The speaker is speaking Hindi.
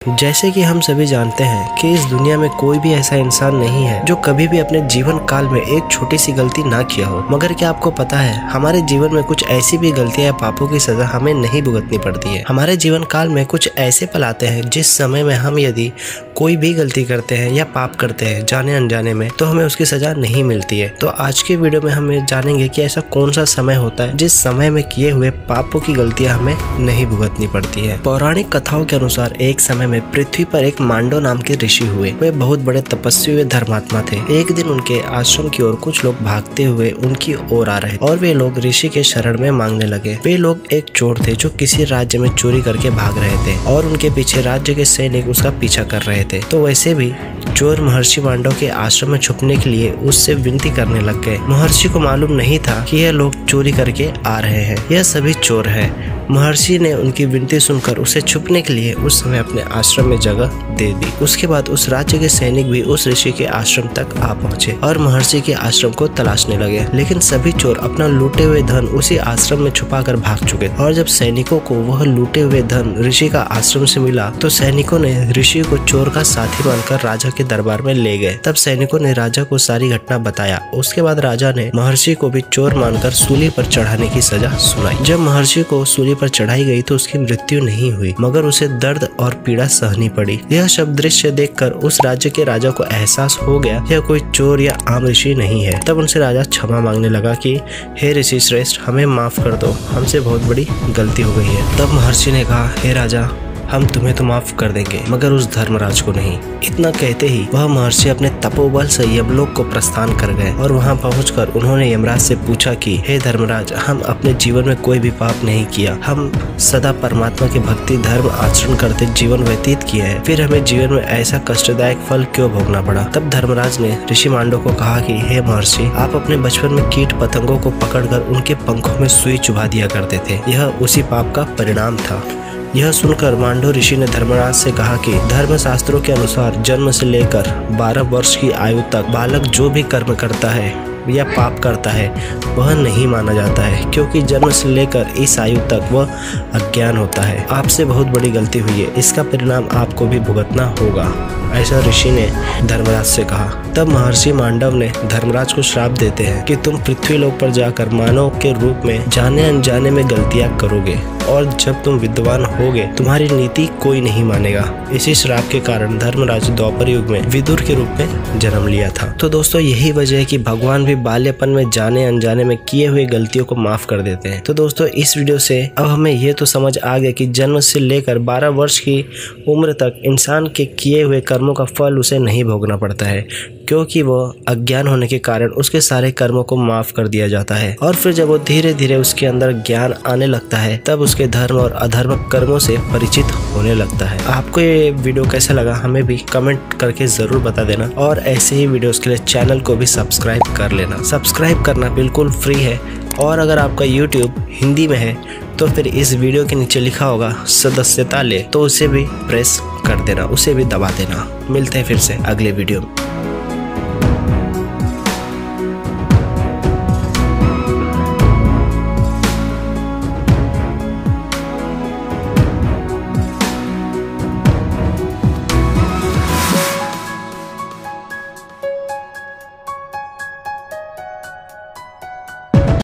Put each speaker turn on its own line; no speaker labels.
जैसे कि हम सभी जानते हैं कि इस दुनिया में कोई भी ऐसा इंसान नहीं है जो कभी भी अपने जीवन काल में एक छोटी सी गलती ना किया हो। मगर क्या आपको पता है, हमारे जीवन में कुछ ऐसी भी गलतियां या पापों की सजा हमें नहीं भुगतनी पड़ती है। हमारे जीवन काल में कुछ ऐसे पल आते हैं जिस समय में हम यदि कोई भी गलती करते हैं या पाप करते हैं जाने अनजाने में, तो हमें उसकी सजा नहीं मिलती है। तो आज के वीडियो में हम जानेंगे कि ऐसा कौन सा समय होता है जिस समय में किए हुए पापों की गलतियां हमें नहीं भुगतनी पड़ती है। पौराणिक कथाओं के अनुसार एक समय में पृथ्वी पर एक मांडव नाम के ऋषि हुए। वे बहुत बड़े तपस्वी व धर्मात्मा थे। एक दिन उनके आश्रम की ओर कुछ लोग भागते हुए उनकी ओर आ रहे और वे लोग ऋषि के शरण में मांगने लगे। वे लोग एक चोर थे जो किसी राज्य में चोरी करके भाग रहे थे और उनके पीछे राज्य के सैनिक उसका पीछा कर रहे थे। तो वैसे भी चोर महर्षि मांडव के आश्रम में छुपने के लिए उससे विनती करने लग गए। महर्षि को मालूम नहीं था कि यह लोग चोरी करके आ रहे हैं, यह सभी चोर हैं। महर्षि ने उनकी विनती सुनकर उसे छुपने के लिए उस समय अपने आश्रम में जगह दे दी। उसके बाद उस राज्य के सैनिक भी उस ऋषि के आश्रम तक आ पहुंचे और महर्षि के आश्रम को तलाशने लगे। लेकिन सभी चोर अपना लूटे हुए धन उसी आश्रम में छुपाकर भाग चुके। और जब सैनिकों को वह लूटे हुए धन ऋषि का आश्रम से मिला तो सैनिकों ने ऋषि को चोर का साथी मानकर राजा के दरबार में ले गए। तब सैनिकों ने राजा को सारी घटना बताया। उसके बाद राजा ने महर्षि को भी चोर मानकर सूली पर चढ़ाने की सजा सुनाई। जब महर्षि को सूली पर चढ़ाई गई तो उसकी मृत्यु नहीं हुई, मगर उसे दर्द और पीड़ा सहनी पड़ी। यह सब दृश्य देखकर उस राज्य के राजा को एहसास हो गया यह कोई चोर या आम ऋषि नहीं है। तब उनसे राजा क्षमा मांगने लगा कि हे ऋषि श्रेष्ठ, हमें माफ कर दो, हमसे बहुत बड़ी गलती हो गई है। तब महर्षि ने कहा, हे राजा, हम तुम्हें तो माफ कर देंगे मगर उस धर्मराज को नहीं। इतना कहते ही वह महर्षि अपने तपोबल से यमलोक को प्रस्थान कर गए और वहां पहुंचकर उन्होंने यमराज से पूछा कि हे धर्मराज, हम अपने जीवन में कोई भी पाप नहीं किया, हम सदा परमात्मा की भक्ति धर्म आचरण करते जीवन व्यतीत किया है, फिर हमें जीवन में ऐसा कष्टदायक फल क्यों भोगना पड़ा। तब धर्मराज ने ऋषि मांडव को कहा कि हे महर्षि, आप अपने बचपन में कीट पतंगों को पकड़कर उनके पंखों में सुई चुभा दिया करते थे, यह उसी पाप का परिणाम था। यह सुनकर मांडव ऋषि ने धर्मराज से कहा कि धर्मशास्त्रों के अनुसार जन्म से लेकर 12 वर्ष की आयु तक बालक जो भी कर्म करता है या पाप करता है वह नहीं माना जाता है, क्योंकि जन्म से लेकर इस आयु तक वह अज्ञान होता है। आपसे बहुत बड़ी गलती हुई है, इसका परिणाम आपको भी भुगतना होगा, ऐसा ऋषि ने धर्मराज से कहा। तब महर्षि मांडव ने धर्मराज को श्राप देते हैं कि तुम पृथ्वी लोक पर जाकर मानव के रूप में जाने अनजाने में गलतियां करोगे और जब तुम विद्वान होगे तुम्हारी नीति कोई नहीं मानेगा। इसी श्राप के कारण धर्मराज द्वापर युग में विदुर के रूप में जन्म लिया था। तो दोस्तों, यही वजह है कि भगवान भी बाल्यपन में जाने अनजाने में किए हुए गलतियों को माफ कर देते हैं। तो दोस्तों, इस वीडियो से अब हमें ये तो समझ आ गया कि जन्म से लेकर 12 वर्ष की उम्र तक इंसान के किए हुए कर्मों का फल उसे नहीं भोगना पड़ता है, क्योंकि वह अज्ञान होने के कारण उसके सारे कर्मों को माफ कर दिया जाता है। और फिर जब वो धीरे धीरे उसके अंदर ज्ञान आने लगता है तब उसके धर्म और अधर्म कर्मों से परिचित होने लगता है। आपको ये वीडियो कैसा लगा हमें भी कमेंट करके जरूर बता देना और ऐसे ही वीडियोस के लिए चैनल को भी सब्सक्राइब कर लेना। सब्सक्राइब करना बिल्कुल फ्री है और अगर आपका YouTube हिंदी में है तो फिर इस वीडियो के नीचे लिखा होगा सदस्यता ले, तो उसे भी प्रेस कर देना, उसे भी दबा देना। मिलते हैं फिर से अगले वीडियो में।